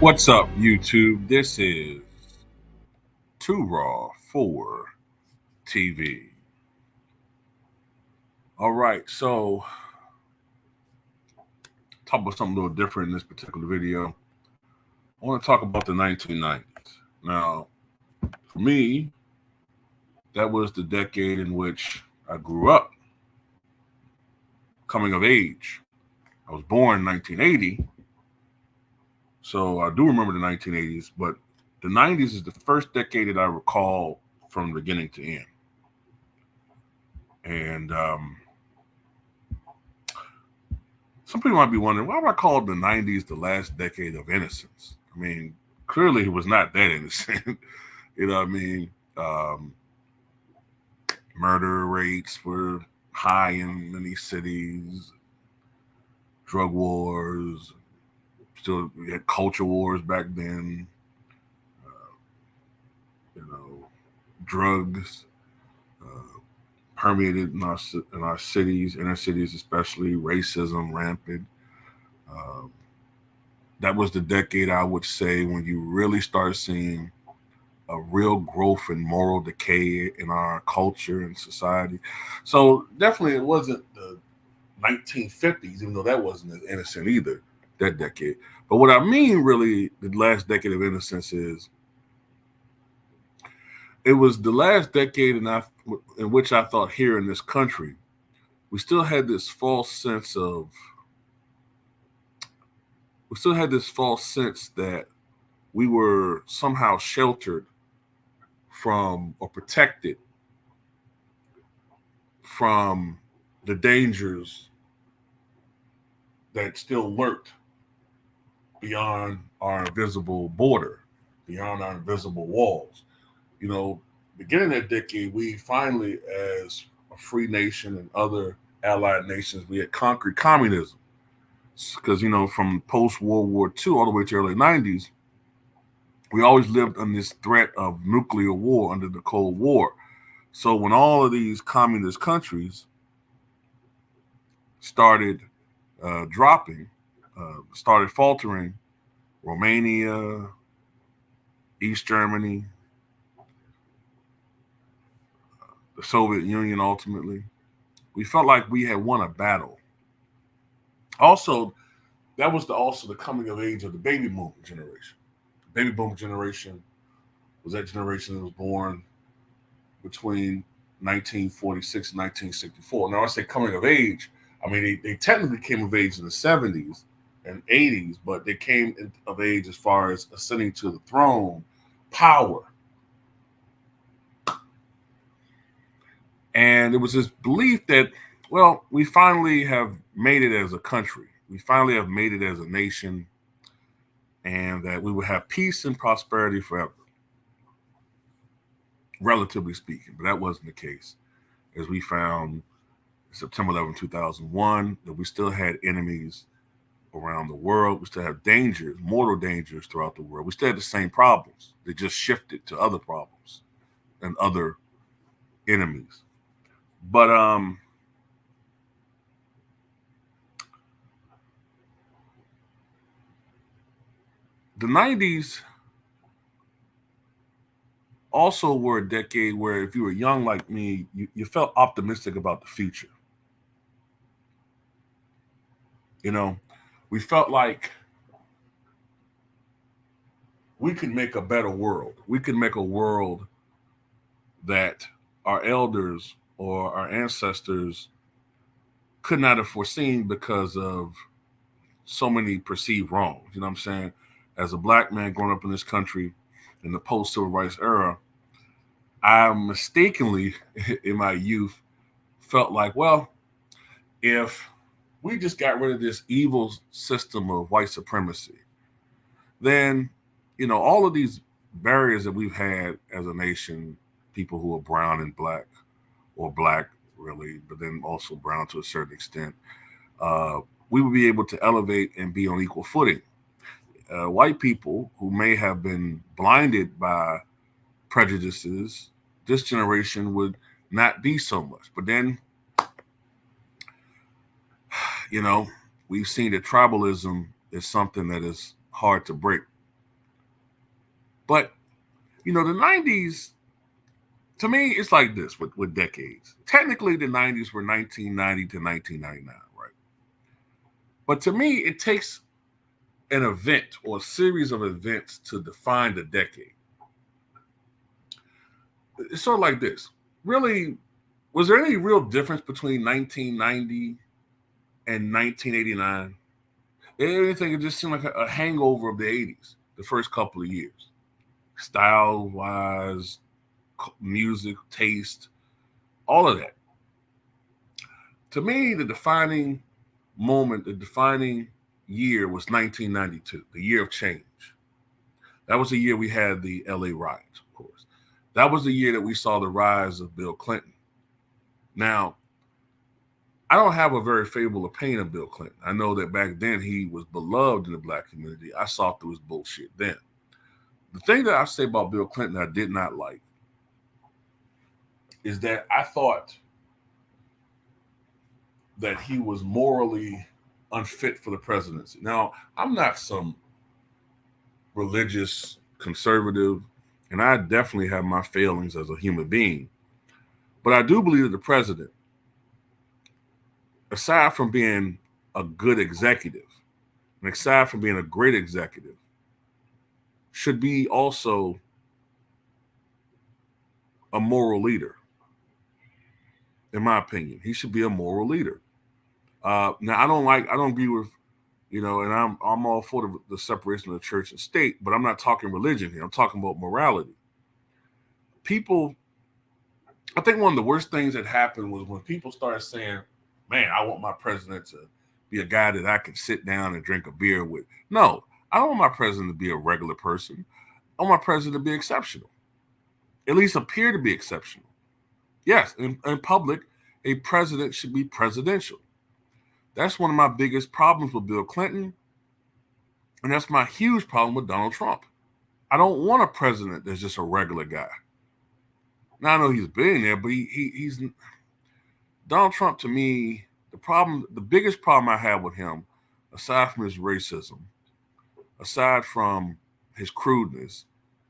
What's up, YouTube? This is Too Raw for TV. All right, so talk about something a little different in this particular video. I want to talk about the 1990s. Now, for me, that was the decade in which I grew up, coming of age. I was born in 1980, so I do remember the 1980s, but the 90s is the first decade that I recall from beginning to end. And some people might be wondering, why would I call the 90s the last decade of innocence? I mean, clearly he was not that innocent. You know what I mean? Murder rates were high in many cities, drug wars, still we had culture wars back then, you know, drugs permeated in our cities, inner cities especially, racism rampant. Uh, that was the decade, I would say, when you really start seeing a real growth in moral decay in our culture and society. So definitely it wasn't the 1950s, even though that wasn't as innocent either, that decade. But what I mean really, the last decade of innocence is it was the last decade in which I thought here in this country, we still had this false sense of, we still had this false sense that we were somehow sheltered from or protected from the dangers that still lurked beyond our invisible border, beyond our invisible walls. You know, beginning that decade, we finally, as a free nation and other allied nations, we had conquered communism. Because, you know, from post World War II all the way to early 90s, we always lived on this threat of nuclear war under the Cold War. So when all of these communist countries started dropping, started faltering, Romania, East Germany, the Soviet Union ultimately, we felt like we had won a battle. Also, that was also the coming of age of the baby boomer generation. The baby boomer generation was that generation that was born between 1946 and 1964. Now, I say coming of age, I mean, they technically came of age in the 70s and 80s, but they came of age as far as ascending to the throne, power. And it was this belief that, well, we finally have made it as a country. We finally have made it as a nation, and that we would have peace and prosperity forever, relatively speaking. But that wasn't the case, as we found September 11, 2001, that we still had enemies around the world. We still have dangers, mortal dangers throughout the world. We still had the same problems. They just shifted to other problems and other enemies. But the 90s also were a decade where if you were young like me, you felt optimistic about the future. You know, we felt like we could make a better world. We could make a world that our elders or our ancestors could not have foreseen because of so many perceived wrongs. You know what I'm saying? As a black man growing up in this country in the post civil rights era, I mistakenly in my youth felt like, well, if we just got rid of this evil system of white supremacy, then, you know, all of these barriers that we've had as a nation, people who are brown and black, or black really, but then also brown to a certain extent, uh, we would be able to elevate and be on equal footing. White people who may have been blinded by prejudices, this generation would not be so much. But then, you know, we've seen that tribalism is something that is hard to break. But, the 90s, to me, it's like this with decades. Technically, the 90s were 1990 to 1999, right? But to me, it takes an event or a series of events to define the decade. It's sort of like this. Really, was there any real difference between 1990 and 1989? Anything, it just seemed like a hangover of the 80s, the first couple of years. Style wise, music, taste, all of that. To me, the defining moment, the defining year was 1992, the year of change. That was the year we had the LA riots, of course. That was the year that we saw the rise of Bill Clinton. Now, I don't have a very favorable opinion of Bill Clinton. I know that back then he was beloved in the black community. I saw through his bullshit then. The thing that I say about Bill Clinton I did not like is that I thought that he was morally unfit for the presidency. Now, I'm not some religious conservative, and I definitely have my failings as a human being. But I do believe that the president, aside from being a good executive, and aside from being a great executive, should be also a moral leader. In my opinion, he should be a moral leader. Now, I don't agree with, and I'm all for the separation of the church and state, but I'm not talking religion here. I'm talking about morality. People, I think one of the worst things that happened was when people started saying, man, I want my president to be a guy that I can sit down and drink a beer with. No, I don't want my president to be a regular person. I want my president to be exceptional, at least appear to be exceptional. Yes, in public, a president should be presidential. That's one of my biggest problems with Bill Clinton, and that's my huge problem with Donald Trump. I don't want a president that's just a regular guy. Now, I know he's a billionaire, but he's Donald Trump. To me, the biggest problem I have with him, aside from his racism, aside from his crudeness,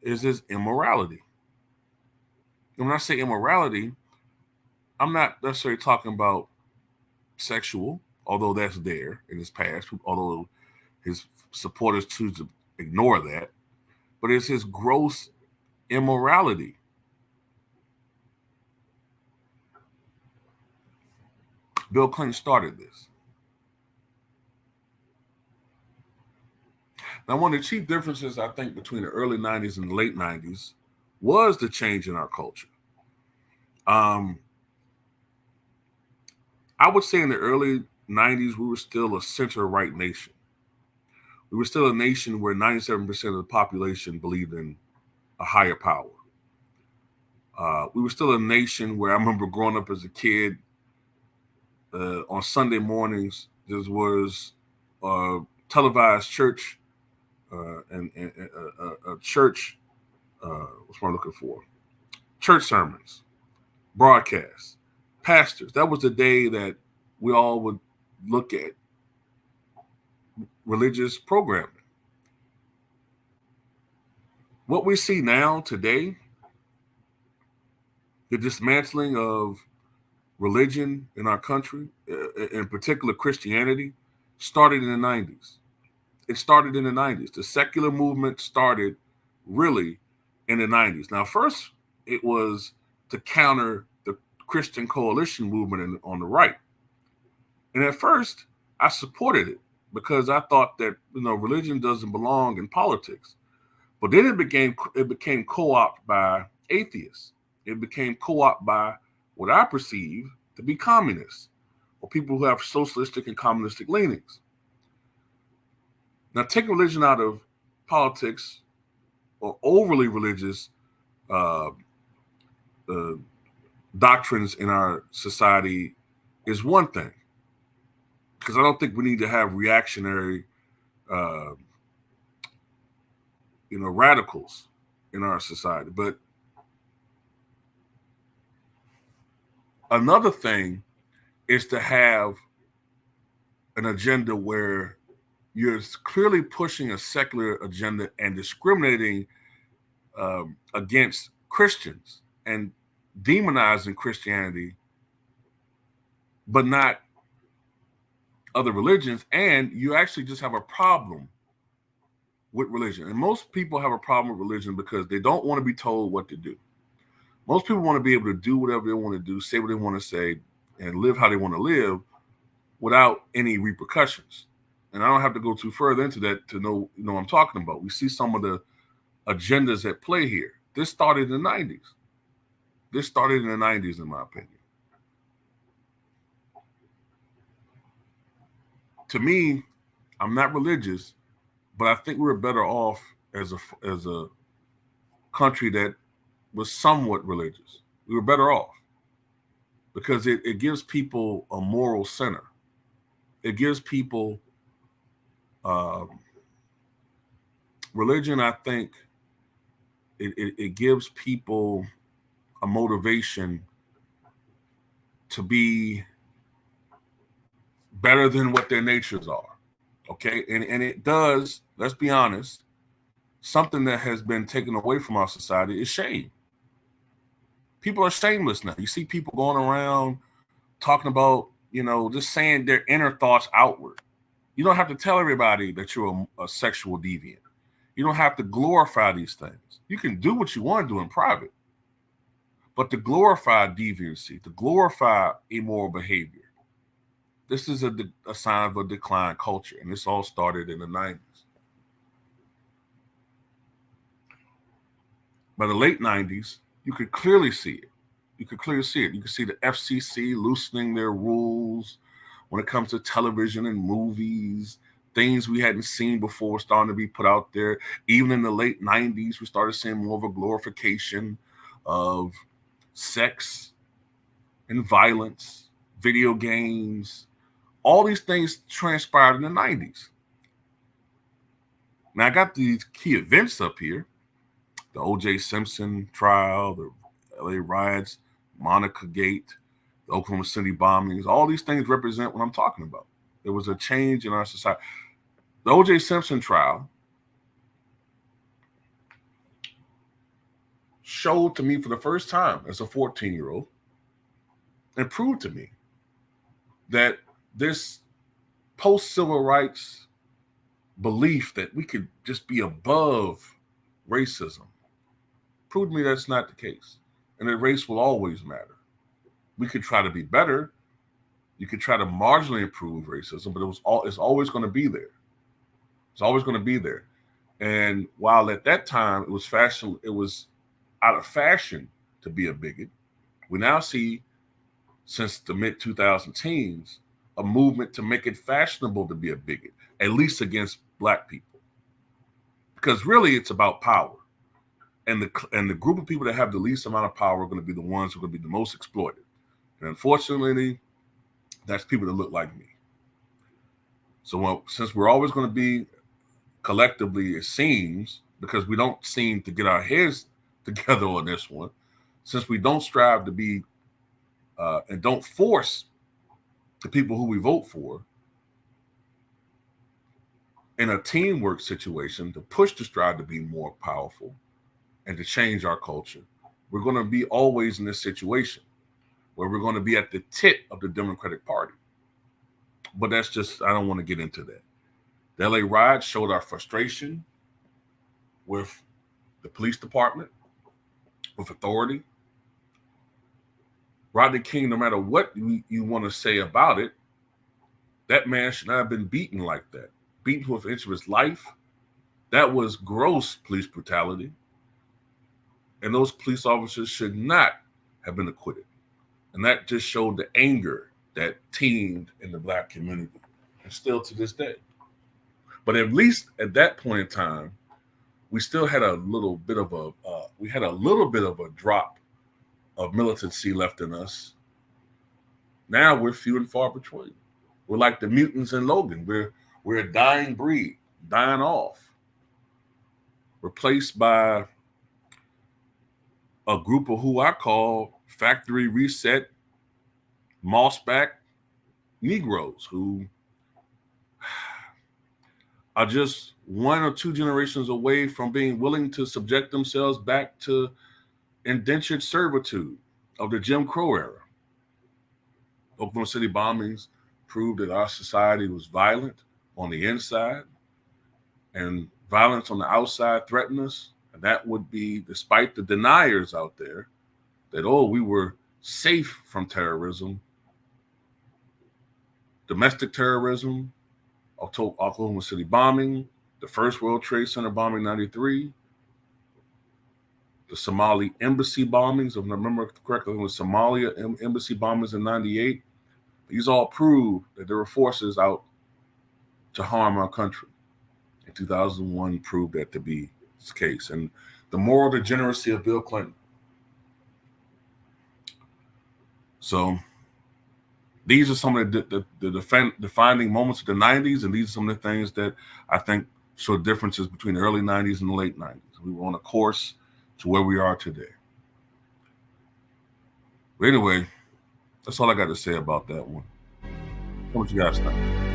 is his immorality. And when I say immorality, I'm not necessarily talking about sexual, although that's there in his past, although his supporters choose to ignore that, but it's his gross immorality. Bill Clinton started this. Now, one of the chief differences, I think, between the early 90s and the late 90s was the change in our culture. I would say in the early 90s, we were still a center-right nation. We were still a nation where 97% of the population believed in a higher power. We were still a nation where I remember growing up as a kid, on Sunday mornings, there was televised church and church, what's what I'm looking for? Church sermons, broadcasts, pastors. That was the day that we all would look at religious programming. What we see now today, the dismantling of religion in our country, in particular Christianity, started in the 90s. It started in the 90s. The secular movement started really in the 90s. Now, first, it was to counter the Christian coalition movement on the right. And at first, I supported it because I thought that, religion doesn't belong in politics. But then it became co-opted by atheists. It became co-opted by what I perceive to be communists, or people who have socialistic and communistic leanings. Now, take religion out of politics or overly religious uh, doctrines in our society is one thing, because I don't think we need to have reactionary, uh, radicals in our society. But another thing is to have an agenda where you're clearly pushing a secular agenda and discriminating against Christians and demonizing Christianity, but not other religions. And you actually just have a problem with religion. And most people have a problem with religion because they don't want to be told what to do. Most people want to be able to do whatever they want to do, say what they want to say, and live how they want to live without any repercussions. And I don't have to go too further into that to know what I'm talking about. We see some of the agendas at play here. This started in the 90s. This started in the 90s, in my opinion. To me, I'm not religious, but I think we're better off as a country that was somewhat religious. We were better off because it gives people a moral center. It gives people religion. I think it gives people a motivation to be better than what their natures are. Okay. And it does, let's be honest, something that has been taken away from our society is shame. People are shameless now. You see people going around talking about, just saying their inner thoughts outward. You don't have to tell everybody that you're a sexual deviant. You don't have to glorify these things. You can do what you want to do in private. But to glorify deviancy, to glorify immoral behavior, this is a sign of a declined culture. And this all started in the 90s. By the late 90s, you could clearly see it. You could see the FCC loosening their rules when it comes to television and movies. Things we hadn't seen before starting to be put out there. Even in the late 90s, we started seeing more of a glorification of sex and violence, video games. All these things transpired in the 90s. Now, I got these key events up here. The O.J. Simpson trial, the L.A. riots, Monica Gate, the Oklahoma City bombings. All these things represent what I'm talking about. There was a change in our society. The O.J. Simpson trial showed to me for the first time as a 14-year-old and proved to me that this post-civil rights belief that we could just be above racism proved to me that's not the case, and that race will always matter. We could try to be better. You could try to marginally improve racism, but it's always going to be there. It's always going to be there. And while at that time it was out of fashion to be a bigot, we now see, since the mid-2000 teens, a movement to make it fashionable to be a bigot, at least against Black people. Because really it's about power. And the group of people that have the least amount of power are going to be the ones who are going to be the most exploited. And unfortunately, that's people that look like me. So since we're always going to be collectively, it seems, because we don't seem to get our heads together on this one, since we don't strive to be and don't force the people who we vote for in a teamwork situation to push to strive to be more powerful and to change our culture, we're going to be always in this situation where we're going to be at the tip of the Democratic Party. But that's just, I don't want to get into that. The LA riots showed our frustration with the police department, with authority. Rodney King, no matter what you want to say about it, that man should not have been beaten like that. Beaten to an inch of his life. That was gross police brutality. And those police officers should not have been acquitted. And that just showed the anger that teemed in the Black community, and still to this day. But at least at that point in time, we still had a little bit of a drop of militancy left in us. Now we're few and far between. We're like the mutants in Logan. We're a dying breed, dying off, replaced by a group of who I call factory reset, mossback Negroes who are just one or two generations away from being willing to subject themselves back to indentured servitude of the Jim Crow era. Oklahoma City bombings proved that our society was violent on the inside and violence on the outside threatened us. And that would be, despite the deniers out there, that, oh, we were safe from terrorism, domestic terrorism, Oklahoma City bombing, the first World Trade Center bombing in 93, the Somali embassy bombings, if I remember correctly, it was Somalia embassy bombings in 98. These all prove that there were forces out to harm our country. And 2001 proved that to be the case. And the moral degeneracy of Bill Clinton. So these are some of the defining moments of the 90s, and these are some of the things that I think show differences between the early 90s and the late 90s. We were on a course to where we are today. But anyway, that's all I got to say about that one. What you guys think?